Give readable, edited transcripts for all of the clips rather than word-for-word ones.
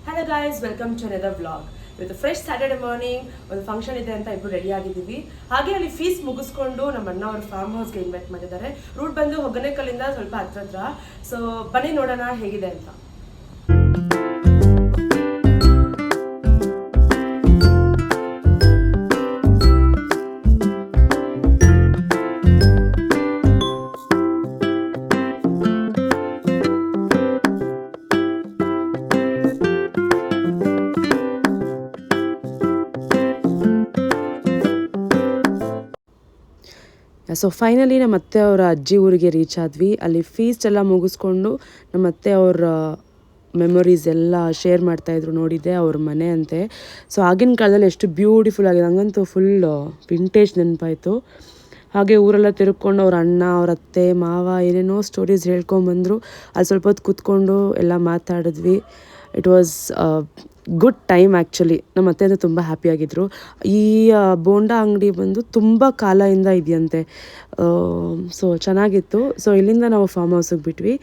Hello guys, welcome to another vlog. ಇವತ್ತು fresh Saturday morning ಒಂದು function ಇದೆ ಅಂತ ಇಬ್ಬರು ರೆಡಿ ಆಗಿದ್ದೀವಿ. ಹಾಗೆ ಅಲ್ಲಿ ಫೀಸ್ ಮುಗಿಸ್ಕೊಂಡು ನಮ್ಮ ಅಣ್ಣ ಅವ್ರ ಫಾರ್ಮ್ ಹೌಸ್ಗೆ ಇನ್ವೈಟ್ ಮಾಡಿದ್ದಾರೆ. ರೂಟ್ ಬಂದು ಹೊಗನೇಕಲ್ಲಿಂದ ಸ್ವಲ್ಪ ಹತ್ರ. ಸೊ ಬನ್ನಿ ನೋಡೋಣ ಹೇಗಿದೆ ಅಂತ. ಸೊ ಫೈನಲಿ ನಮ್ಮ ಅತ್ತೆ ಅವರ ಅಜ್ಜಿ ಊರಿಗೆ ರೀಚ್ ಆದ್ವಿ. ಅಲ್ಲಿ ಫೀಸ್ಟ್ ಎಲ್ಲ ಮುಗಿಸ್ಕೊಂಡು ನಮ್ಮ ಅತ್ತೆ ಅವರ ಮೆಮೊರೀಸ್ ಎಲ್ಲ ಶೇರ್ ಮಾಡ್ತಾಯಿದ್ರು. ನೋಡಿದ್ದೆ ಅವ್ರ ಮನೆ ಅಂತೆ. ಸೊ ಆಗಿನ ಕಾಲದಲ್ಲಿ ಎಷ್ಟು ಬ್ಯೂಟಿಫುಲ್ ಆಗಿದೆ, ಹಂಗಂತೂ ಫುಲ್ ವಿಂಟೇಜ್ ನೆನಪಾಯಿತು. ಹಾಗೆ ಊರೆಲ್ಲ ತಿರುಗ್ಕೊಂಡು ಅವ್ರ ಅಣ್ಣ, ಅವ್ರ ಅತ್ತೆ, ಮಾವ ಏನೇನೋ ಸ್ಟೋರೀಸ್ ಹೇಳ್ಕೊಂಬಂದರು. ಅಲ್ಲಿ ಸ್ವಲ್ಪ ಹೊತ್ತು ಕೂತ್ಕೊಂಡು ಎಲ್ಲ ಮಾತಾಡಿದ್ವಿ. It was good time actually. ನಮ್ಮ ಅತ್ತೆ ಅಂದರೆ ತುಂಬ ಹ್ಯಾಪಿಯಾಗಿದ್ದರು. ಈ ಬೋಂಡಾ ಅಂಗಡಿ ಬಂದು ತುಂಬ ಕಾಲದಿಂದ ಇದೆಯಂತೆ. ಸೊ ಚೆನ್ನಾಗಿತ್ತು. ಸೊ ಇಲ್ಲಿಂದ ನಾವು ಫಾರ್ಮ್ ಹೌಸಿಗೆ ಬಿಟ್ವಿ.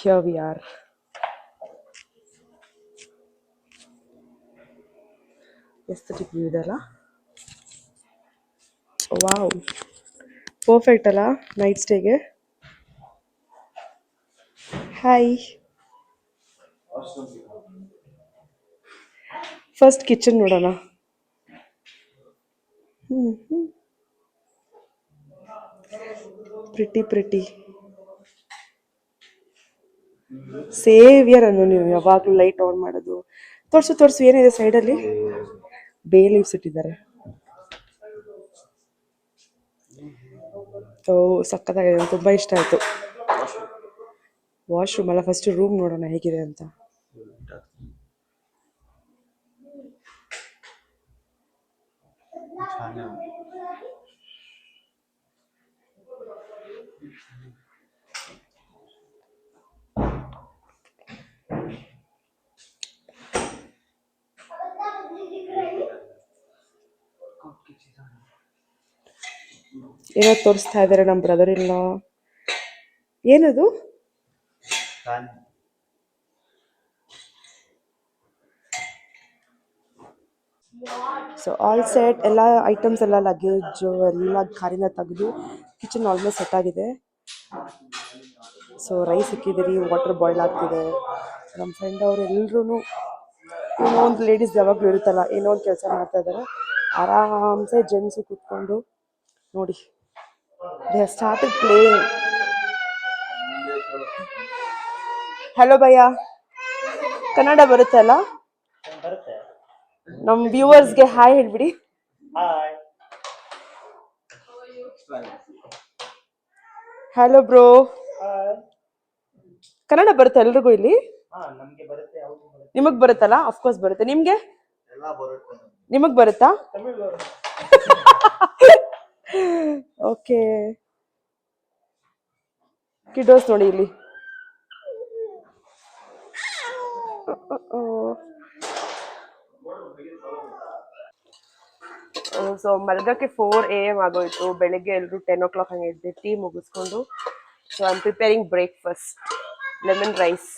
Here we are. Aesthetic view ಇದೆಲ್ಲ. ವಾವ್, ಪರ್ಫೆಕ್ಟ್ ಅಲ್ಲ ನೈಟ್ ಸ್ಟೇಗೆ. ಹಾಯ್. ಫಸ್ಟ್ ಕಿಚನ್ ನೋಡೋಣ. ಪ್ರಿಟಿ ಸೇವಿಯರ್ ಅನ್ನು ನೀವು ಯಾವಾಗಲೂ ಲೈಟ್ ಆನ್ ಮಾಡೋದು. ತೋರ್ಸು ಏನಿದೆ ಸೈಡಲ್ಲಿ. ಬೇ ಲೀವ್ಸ್ ಇಟ್ಟಿದ್ದಾರೆ. ಸಕ್ಕತ್ತಾಗಿದೆ, ತುಂಬ ಇಷ್ಟ ಆಯಿತು. ವಾಶ್ರೂಮ್ ಅಲ್ಲ, ಫಸ್ಟ್ ರೂಮ್ ನೋಡೋಣ ಹೇಗಿದೆ ಅಂತ. ಏನೋ ತೋರಿಸ್ತಾ ಇದ್ದಾರೆ ನಮ್ಮ ಬ್ರದರ್ ಇಲ್ಲ. ಏನದು? ಸೊ ಆಲ್ ಸೆಟ್, ಎಲ್ಲ ಐಟಮ್ಸ್ ಎಲ್ಲ ಲಗೇಜು ಎಲ್ಲ ಕಾರಿಂದ ತೆಗೆದು ಕಿಚನ್ ಆಲ್ಮೋಸ್ಟ್ ಸೆಟ್ ಆಗಿದೆ. ಸೊ ರೈಸ್ ಇಕ್ಕಿದ್ದೀರಿ, ವಾಟರ್ ಬಾಯ್ಲ್ ಆಗ್ತಿದೆ. ನಮ್ಮ ಫ್ರೆಂಡ್ ಅವರು ಎಲ್ಲರೂ ಏನೋ ಒಂದು ಲೇಡೀಸ್ ಯಾವಾಗಲೂ ಇರುತ್ತಲ್ಲ, ಏನೋ ಒಂದು ಕೆಲಸ ಮಾಡ್ತಾ ಇದ್ದಾರೆ. ಆರಾಮ್ಸೆ ಜೆಂಟ್ಸು ಕೂತ್ಕೊಂಡು ನೋಡಿ, they have started playing. Hello ಭಯ್ಯ, ಕನ್ನಡ ಬರುತ್ತೆ ಅಲ್ಲ? ನಮ್ಮ ವ್ಯೂವರ್ಸ್ಗೆ ಹಾಯ್ ಹೇಳ್ಬಿಡಿ. Hello bro. ಕನ್ನಡ ಬರುತ್ತೆ ಎಲ್ರಿಗೂ ಇಲ್ಲಿ? ನಿಮಗ್ ಬರುತ್ತಲ್ಲ? ಅಫ್ಕೋರ್ಸ್ ಬರುತ್ತೆ. ನಿಮ್ಗೆ? ನಿಮಗ್ ಬರುತ್ತಾ? ಓಕೆ. ಕಿಡೋಸ್ ನೋಡಿ ಇಲ್ಲಿ. ಸೊ ಮಲಗಕ್ಕೆ 4 AM ಆಗೋಯ್ತು. ಬೆಳಿಗ್ಗೆ ಎಲ್ಲರೂ 10 o'clock ಹಂಗೆ ಎದ್ದು ಟೀ ಮುಗಿಸ್ಕೊಂಡು so I am preparing breakfast, lemon rice.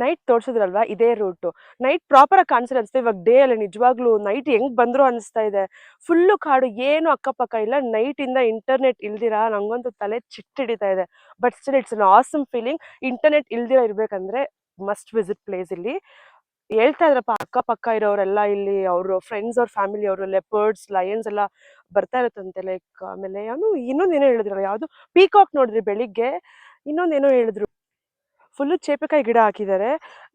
Night ತೋರ್ಸಿದ್ರಲ್ವಾ ಇದೇ ರೂಟು. ನೈಟ್ ಪ್ರಾಪರ್ ಆಗಿ ಕಾಣಿಸಿಲ್ಲ ಅನ್ಸುತ್ತೆ. ಇವಾಗ ಡೇ ಅಲ್ಲಿ ನಿಜವಾಗ್ಲೂ ನೈಟ್ ಹೆಂಗ್ ಬಂದ್ರು ಅನಿಸ್ತಾ ಇದೆ. ಫುಲ್ಲು ಕಾಡು, ಏನು ಅಕ್ಕಪಕ್ಕ ಇಲ್ಲ. ನೈಟ್ ಇಂದ ಇಂಟರ್ನೆಟ್ ಇಲ್ದಿರಾ ನಂಗಂತೂ ತಲೆ ಚಿಟ್ಟಿಡಿತಾ ಇದೆ. But still it's an awesome feeling. Internet ಇಲ್ದಿರಾ ಇರ್ಬೇಕಂದ್ರೆ ಮಸ್ಟ್ ವಿಸಿಟ್ ಪ್ಲೇಸ್. ಇಲ್ಲಿ ಹೇಳ್ತಾ ಇದ್ರಪ್ಪ ಅಕ್ಕಪಕ್ಕ ಇರೋರೆಲ್ಲ ಇಲ್ಲಿ ಅವ್ರ ಫ್ರೆಂಡ್ಸ್ ಅವ್ರ ಫ್ಯಾಮಿಲಿ ಅವರು ಲೆಪರ್ಡ್ಸ್ ಲಯನ್ಸ್ ಎಲ್ಲ ಬರ್ತಾ ಇರತ್ತಂತೆ. ಲೈಕ್ ಆಮೇಲೆ ಇನ್ನೊಂದೇನೋ ಹೇಳಿದ್ರು, ಯಾವ್ದು ಪೀಕಾಕ್ ನೋಡಿದ್ರಿ ಬೆಳಿಗ್ಗೆ. ಇನ್ನೊಂದೇನೋ ಹೇಳಿದ್ರು, ಫುಲ್ಲು ಚೇಪೆಕಾಯಿ ಗಿಡ ಹಾಕಿದ್ದಾರೆ.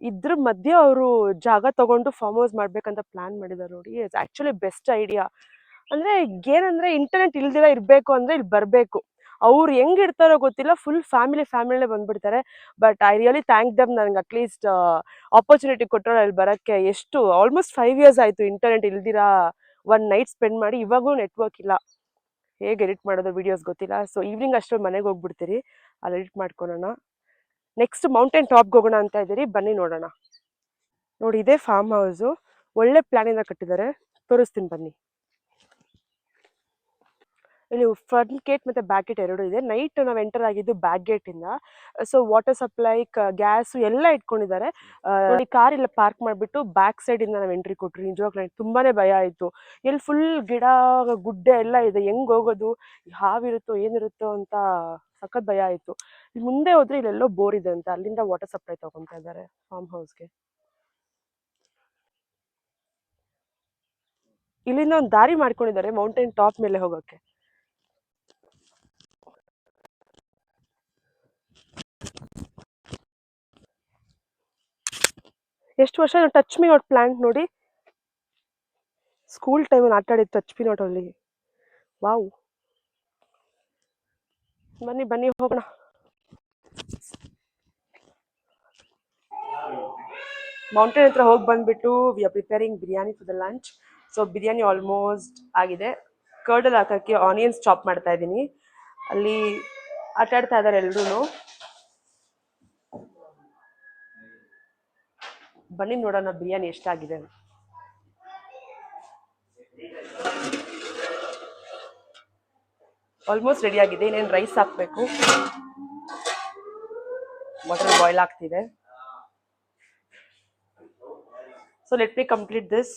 ಇದ್ರ ಮಧ್ಯೆ ಅವರು ಜಾಗ ತಗೊಂಡು ಫಾರ್ಮ್ ಹೌಸ್ ಮಾಡ್ಬೇಕಂತ ಪ್ಲಾನ್ ಮಾಡಿದ್ದಾರೆ ನೋಡಿ. It's actually best idea. ಅಂದ್ರೆ ಏನಂದ್ರೆ ಇಂಟರ್ನೆಟ್ ಇಲ್ದಿರ ಇರ್ಬೇಕು ಅಂದ್ರೆ ಇಲ್ಲಿ ಬರ್ಬೇಕು. ಅವ್ರು ಹೆಂಗ್ ಇರ್ತಾರೋ ಗೊತ್ತಿಲ್ಲ, ಫುಲ್ ಫ್ಯಾಮಿಲಿನೇ ಬಂದ್ಬಿಡ್ತಾರೆ. ಬಟ್ ಐ ರಿಯಲಿ ಥ್ಯಾಂಕ್ ದಮ್, ನನಗೆ ಅಟ್ಲೀಸ್ಟ್ ಆಪರ್ಚುನಿಟಿ ಕೊಟ್ಟರು ಅಲ್ಲಿ ಬರೋಕ್ಕೆ. ಎಷ್ಟು ಆಲ್ಮೋಸ್ಟ್ 5 years ಆಯಿತು ಇಂಟರ್ನೆಟ್ ಇಲ್ದಿರಾ ಒನ್ ನೈಟ್ ಸ್ಪೆಂಡ್ ಮಾಡಿ. ಇವಾಗೂ ನೆಟ್ವರ್ಕ್ ಇಲ್ಲ. ಹೇಗೆ ಎಡಿಟ್ ಮಾಡೋದು ವಿಡಿಯೋಸ್ ಗೊತ್ತಿಲ್ಲ. ಸೊ ಈವ್ನಿಂಗ್ ಅಷ್ಟು ಮನೆಗೆ ಹೋಗ್ಬಿಡ್ತೀರಿ, ಅಲ್ಲಿ ಎಡಿಟ್ ಮಾಡ್ಕೊಳೋಣ. ನೆಕ್ಸ್ಟ್ ಮೌಂಟೇನ್ ಟಾಪ್ಗೆ ಹೋಗೋಣ ಅಂತ ಇದ್ದೀರಿ, ಬನ್ನಿ ನೋಡೋಣ. ನೋಡಿ ಇದೇ ಫಾರ್ಮ್ ಹೌಸು, ಒಳ್ಳೆ ಪ್ಲಾನಿಂದ ಕಟ್ಟಿದ್ದಾರೆ, ತೋರಿಸ್ತೀನಿ ಬನ್ನಿ. ಇಲ್ಲಿ ಫ್ರಂಟ್ ಗೇಟ್ ಮತ್ತೆ ಬ್ಯಾಕ್ ಗೇಟ್ ಎರಡು ಇದೆ. ನೈಟ್ ನಾವು ಎಂಟರ್ ಆಗಿದ್ದು ಬ್ಯಾಕ್ ಗೇಟ್ ಇಂದ. ಸೊ ವಾಟರ್ ಸಪ್ಲೈ, ಗ್ಯಾಸ್ ಎಲ್ಲ ಇಟ್ಕೊಂಡಿದ್ದಾರೆ. ನೋಡಿ ಕಾರ್ ಇಲ್ಲ ಪಾರ್ಕ್ ಮಾಡಿಬಿಟ್ಟು ಬ್ಯಾಕ್ ಸೈಡ್ ಇಂದ ನಾವು ಎಂಟ್ರಿ ಕೊಟ್ರಿ. ನಿಜವಾಗ್ಲೂ ನನಗೆ ತುಂಬಾನೇ ಭಯ ಆಯ್ತು. ಇಲ್ಲಿ ಫುಲ್ ಗಿಡ ಗುಡ್ಡೆ ಎಲ್ಲ ಇದೆ, ಹೆಂಗ್ ಹೋಗೋದು, ಹಾವಿರುತ್ತೋ ಏನಿರುತ್ತೋ ಅಂತ ಸಖತ್ ಭಯ ಆಯ್ತು. ಇಲ್ಲಿ ಮುಂದೆ ಹೋದ್ರೆ ಇಲ್ಲೆಲ್ಲೋ ಬೋರ್ ಇದೆ ಅಂತ, ಅಲ್ಲಿಂದ ವಾಟರ್ ಸಪ್ಲೈ ತಗೊಂತಾ ಇದ್ದಾರೆ ಫಾರ್ಮ್ ಹೌಸ್ಗೆ. ಇಲ್ಲಿಂದ ಒಂದು ದಾರಿ ಮಾಡ್ಕೊಂಡಿದ್ದಾರೆ ಮೌಂಟೇನ್ ಟಾಪ್ ಮೇಲೆ ಹೋಗೋಕೆ. ಎಷ್ಟು ವರ್ಷ ಟಚ್ ಮೀ ನಾಟ್ ಪ್ಲಾಂಟ್ ನೋಡಿ. ಸ್ಕೂಲ್ ಟೈಮಲ್ಲಿ ಆಟ ಆಡಿದ್ದು ಟಚ್ ಮೀ ನಾಟ್ ಅಲ್ಲಿ. ವಾವ್, ಬನ್ನಿ ಹೋಗೋಣ. ಮೌಂಟೇನ್ ಹತ್ರ ಹೋಗಿ ಬಂದ್ಬಿಟ್ಟು we are preparing biryani for the lunch. So biryani almost ಆಗಿದೆ. ಕರ್ಡಲ್ಲಿ ಹಾಕೋಕ್ಕೆ ಆನಿಯನ್ಸ್ ಚಾಪ್ ಮಾಡ್ತಾ ಇದ್ದೀನಿ. ಅಲ್ಲಿ ಆಟ ಆಡ್ತಾ ಇದ್ದಾರೆ ಎಲ್ರೂ. ಬನ್ನಿ ನೋಡೋಣ ಬಿರಿಯಾನಿ ಎಷ್ಟಾಗಿದೆ. ಆಲ್ಮೋಸ್ಟ್ ರೆಡಿ ಆಗಿದೆ, ಇನ್ನೇನು ರೈಸ್ ಹಾಕಬೇಕು. ವಾಟರ್ ಬಾಯ್ಲ್ ಆಗ್ತಿದೆ. So let me complete this.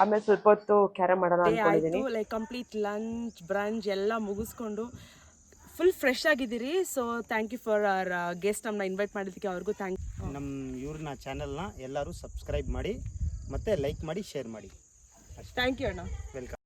ಆಮೇಲೆ ಸ್ವಲ್ಪ ಹೊತ್ತು ಕ್ಯಾರಮ್ ಮಾಡೋಣ ಅನ್ಕೊಂಡಿದ್ದೀನಿ. ಲೈಕ್ ಕಂಪ್ಲೀಟ್ ಲಂಚ್ ಬ್ರಂಚ್ ಎಲ್ಲ ಮುಗಿಸ್ಕೊಂಡು ಫುಲ್ ಫ್ರೆಶ್ ಆಗಿದ್ದೀರಿ. So thank you for our guest, ನಮ್ಮನ್ನ ಇನ್ವೈಟ್ ಮಾಡಿದ್ದಕ್ಕೆ ಅವ್ರಿಗೂ ಥ್ಯಾಂಕ್. ನಮ್ಮ ಇವ್ರನ್ನ ಚಾನಲ್ನ ಎಲ್ಲರೂ ಸಬ್ಸ್ಕ್ರೈಬ್ ಮಾಡಿ ಮತ್ತು ಲೈಕ್ ಮಾಡಿ ಶೇರ್ ಮಾಡಿ. ಥ್ಯಾಂಕ್ ಯು ಅಣ್ಣ. ವೆಲ್ಕಮ್.